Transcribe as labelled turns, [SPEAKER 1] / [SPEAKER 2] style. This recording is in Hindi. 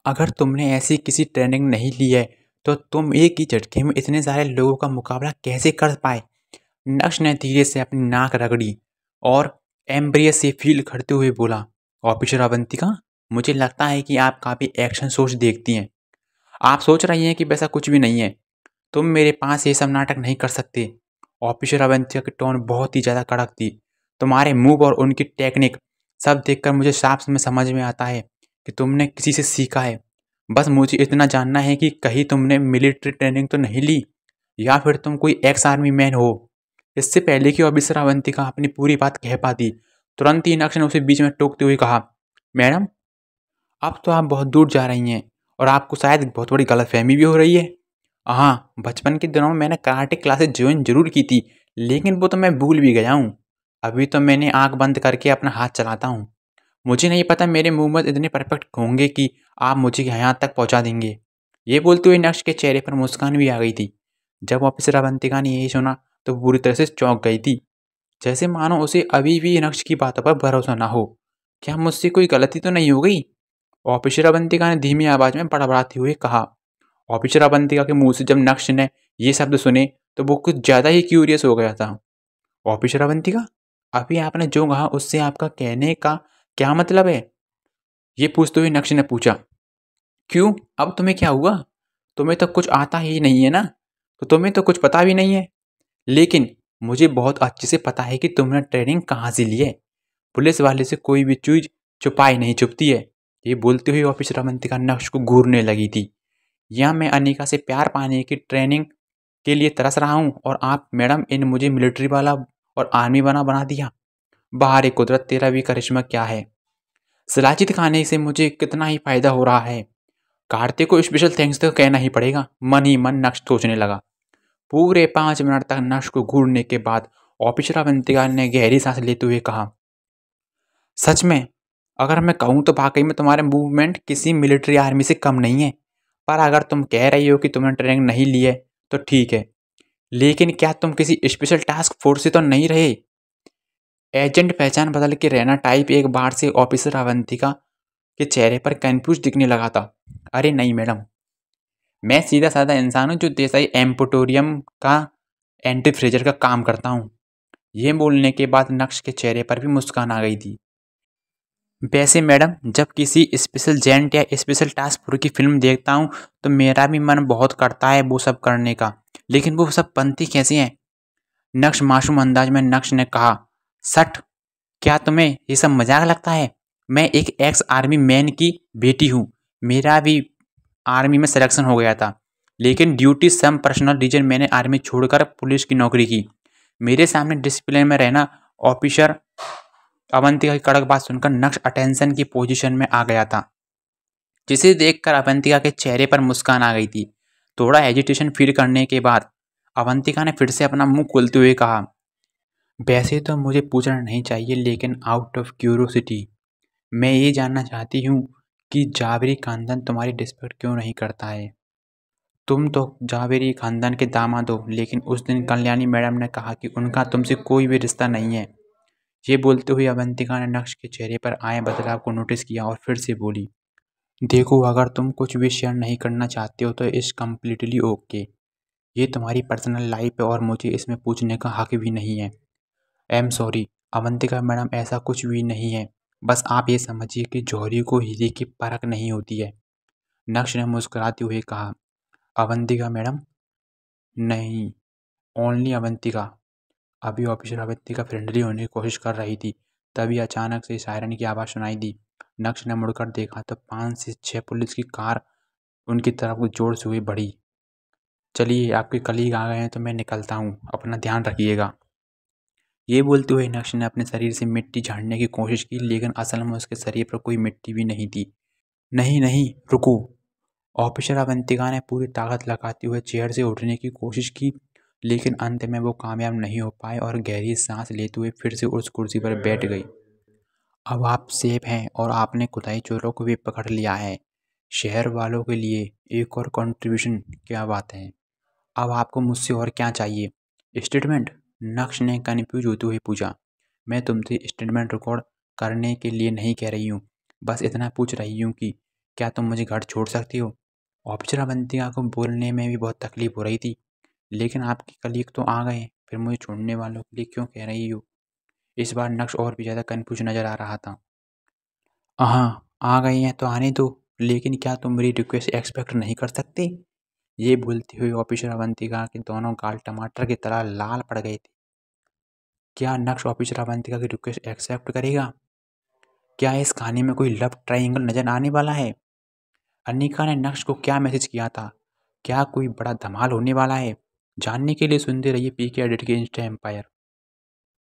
[SPEAKER 1] अगर तुमने ऐसी किसी ट्रेनिंग नहीं ली है तो तुम एक ही झटके में इतने सारे लोगों का मुकाबला कैसे कर पाए। नक्श ने धीरे से अपनी नाक रगड़ी और एम्ब्रियस से फील करते हुए बोला, ऑफिसर अवंतिका, मुझे लगता है कि आप काफ़ी एक्शन सोच देखती हैं। आप सोच रही हैं कि वैसा कुछ भी नहीं है। तुम मेरे पास ये सब नाटक नहीं कर सकते। ऑफिसर अवंतिका की टोन बहुत ही ज़्यादा कड़क थी। तुम्हारे मूव और उनकी टेक्निक सब देखकर मुझे साफ में समझ में आता है कि तुमने किसी से सीखा है। बस मुझे इतना जानना है कि कहीं तुमने मिलिट्री ट्रेनिंग तो नहीं ली या फिर तुम कोई एक्स आर्मी मैन हो। इससे पहले कि ऑफिसर अवंतिका अपनी पूरी बात कह पाती, तुरंत ही नक्श ने उसे बीच में टोकते हुए कहा, मैडम, अब तो आप बहुत दूर जा रही हैं और आपको शायद बहुत बड़ी गलतफहमी भी हो रही है। हाँ, बचपन के दिनों में मैंने कराटे क्लासेस ज्वाइन जरूर की थी, लेकिन वो तो मैं भूल भी गया हूँ। अभी तो मैंने आंख बंद करके अपना हाथ चलाता हूँ। मुझे नहीं पता मेरे मूवमेंट इतने परफेक्ट होंगे कि आप मुझे यहाँ तक पहुँचा देंगे। ये बोलते हुए नक्श के चेहरे पर मुस्कान भी आ गई थी। जब ऑफिसर अवंतिका ने यही सुना तो पूरी तरह से चौंक गई थी, जैसे मानो उसे अभी भी नक्श की बातों पर भरोसा ना हो। क्या मुझसे कोई गलती तो नहीं हो गई? ऑफिसर अवंतिका ने धीमी आवाज में बड़बड़ाते हुए कहा। ऑफिसर अवंतिका के मुंह से जब नक्श ने ये शब्द सुने तो वो कुछ ज़्यादा ही क्यूरियस हो गया था। ऑफिसर अवंतिका, अभी आपने जो कहा उससे आपका कहने का क्या मतलब है? ये पूछते हुए नक्श ने पूछा। क्यों, अब तुम्हें क्या हुआ? तुम्हें तो कुछ आता ही नहीं है ना, तो तुम्हें तो कुछ पता भी नहीं है। लेकिन मुझे बहुत अच्छे से पता है कि तुमने ट्रेनिंग कहाँ से ली है। पुलिस वाले से कोई भी चीज छुपाई नहीं छुपती है। ये बोलते हुए ऑफिसर अवंतिका नक्श को घूरने लगी थी। यहाँ मैं अनिका से प्यार पाने की ट्रेनिंग के लिए तरस रहा हूँ और आप मैडम इन मुझे मिलिट्री वाला और आर्मी बना दिया। बाहर कुदरत, तेरा भी करिश्मा क्या है। सलाचित खाने से मुझे कितना ही फायदा हो रहा है। कार्तिक को स्पेशल थैंक्स तो कहना ही पड़ेगा, मन ही मन नक्श सोचने लगा। पूरे 5 मिनट तक नक्श को घूरने के बाद ऑफिसर अवंतिका ने गहरी सांस लेते हुए कहा, सच में, अगर मैं कहूँ तो वाकई में तुम्हारे मूवमेंट किसी मिलिट्री आर्मी से कम नहीं है। पर अगर तुम कह रही हो कि तुमने ट्रेनिंग नहीं ली है तो ठीक है, लेकिन क्या तुम किसी स्पेशल टास्क फोर्स से तो नहीं रहे? एजेंट पहचान बदल के रहना टाइप एक बार से ऑफिसर अवंतिका के चेहरे पर कंफ्यूज दिखने लगा था। अरे नहीं मैडम, मैं सीधा साधा इंसान हूँ जो देसाई एम्पोटोरियम का एंटी फ्रेजर का काम करता हूँ। ये बोलने के बाद नक्श के चेहरे पर भी मुस्कान आ गई थी। वैसे मैडम, जब किसी स्पेशल जेंट या स्पेशल टास्क फोर्स की फिल्म देखता हूँ तो मेरा भी मन बहुत करता है वो सब करने का, लेकिन वो सब बनती कैसे हैं? नक्श मासूम अंदाज में नक्श ने कहा, सठ, क्या तुम्हें ये सब मजाक लगता है? मैं एक एक्स आर्मी मैन की बेटी हूँ। मेरा भी आर्मी में सिलेक्शन हो गया था, लेकिन ड्यूटी सम पर्सनल रीजन मैंने आर्मी छोड़कर पुलिस की नौकरी की। मेरे सामने डिसिप्लिन में रहना। ऑफिसर अवंतिका की कड़क बात सुनकर नक्श अटेंशन की पोजीशन में आ गया था, जिसे देखकर अवंतिका के चेहरे पर मुस्कान आ गई थी। थोड़ा हेजिटेशन फील करने के बाद अवंतिका ने फिर से अपना मुंह खोलते हुए कहा, वैसे तो मुझे पूछना नहीं चाहिए, लेकिन आउट ऑफ क्यूरोसिटी मैं ये जानना चाहती हूँ कि जावेरी खानदान तुम्हारी रिस्पेक्ट क्यों नहीं करता है? तुम तो जावेरी खानदान के दामाद हो, लेकिन उस दिन कल्याणी मैडम ने कहा कि उनका तुमसे कोई भी रिश्ता नहीं है। ये बोलते हुए अवंतिका ने नक्श के चेहरे पर आए बदलाव को नोटिस किया और फिर से बोली, देखो, अगर तुम कुछ भी शेयर नहीं करना चाहते हो तो इट्स कम्प्लीटली ओके। ये तुम्हारी पर्सनल लाइफ है और मुझे इसमें पूछने का हक भी नहीं है। I am sorry Avantika madam, ऐसा कुछ भी नहीं है। बस आप ये समझिए कि जौहरी को हीरे की परख नहीं होती है। नक्श ने मुस्कुराते हुए कहा, अवंतिका मैडम? नहीं, ओनली अवंतिका। अभी ऑफिसर अवंतिका फ्रेंडली होने की कोशिश कर रही थी, तभी अचानक से सायरन की आवाज़ सुनाई दी। नक्श ने मुड़कर देखा तो 5 से 6 पुलिस की कार उनकी तरफ जोर से हुई बढ़ी। चलिए, आपके कलीग आ गए हैं तो मैं निकलता हूँ, अपना ध्यान रखिएगा। ये बोलते हुए नक्श ने अपने शरीर से मिट्टी झाड़ने की कोशिश की, लेकिन असल में उसके शरीर पर कोई मिट्टी भी नहीं थी। नहीं नहीं, रुको। ऑफिसर अवंतिका ने पूरी ताकत लगाते हुए चेयर से उठने की कोशिश की, लेकिन अंत में वो कामयाब नहीं हो पाए और गहरी सांस लेते हुए फिर से उस कुर्सी पर बैठ गई। अब आप सेफ हैं और आपने खुदाई चोरों को भी पकड़ लिया है। शहर वालों के लिए एक और कंट्रीब्यूशन, क्या बात है। अब आपको मुझसे और क्या चाहिए? स्टेटमेंट? नक्श ने कन्फ्यूज होते हुए पूछा। मैं तुमसे स्टेटमेंट रिकॉर्ड करने के लिए नहीं कह रही हूँ, बस इतना पूछ रही हूँ कि क्या तुम मुझे घर छोड़ सकती हो? ऑफिसर अवंतिका को बोलने में भी बहुत तकलीफ हो रही थी। लेकिन आपके कलीग तो आ गए, फिर मुझे छोड़ने वालों के लिए क्यों कह रही हो? इस बार नक्श और भी ज़्यादा कन्फ्यूज नजर आ रहा था। हाँ, आ गई हैं तो आने दो, लेकिन क्या तुम मेरी रिक्वेस्ट एक्सपेक्ट नहीं कर सकते? ये बोलती हुई ऑफिसर अवंतिका के दोनों गाल टमाटर की तरह लाल पड़ गए थे। क्या नक्श ऑफिसर अवंतिका की रिक्वेस्ट एक्सेप्ट करेगा? क्या इस कहानी में कोई लव ट्रायंगल नजर आने वाला है? अनिका ने नक्श को क्या मैसेज किया था? क्या कोई बड़ा धमाल होने वाला है? जानने के लिए सुनते रहिए पीके एडिट के इंस्टा एम्पायर।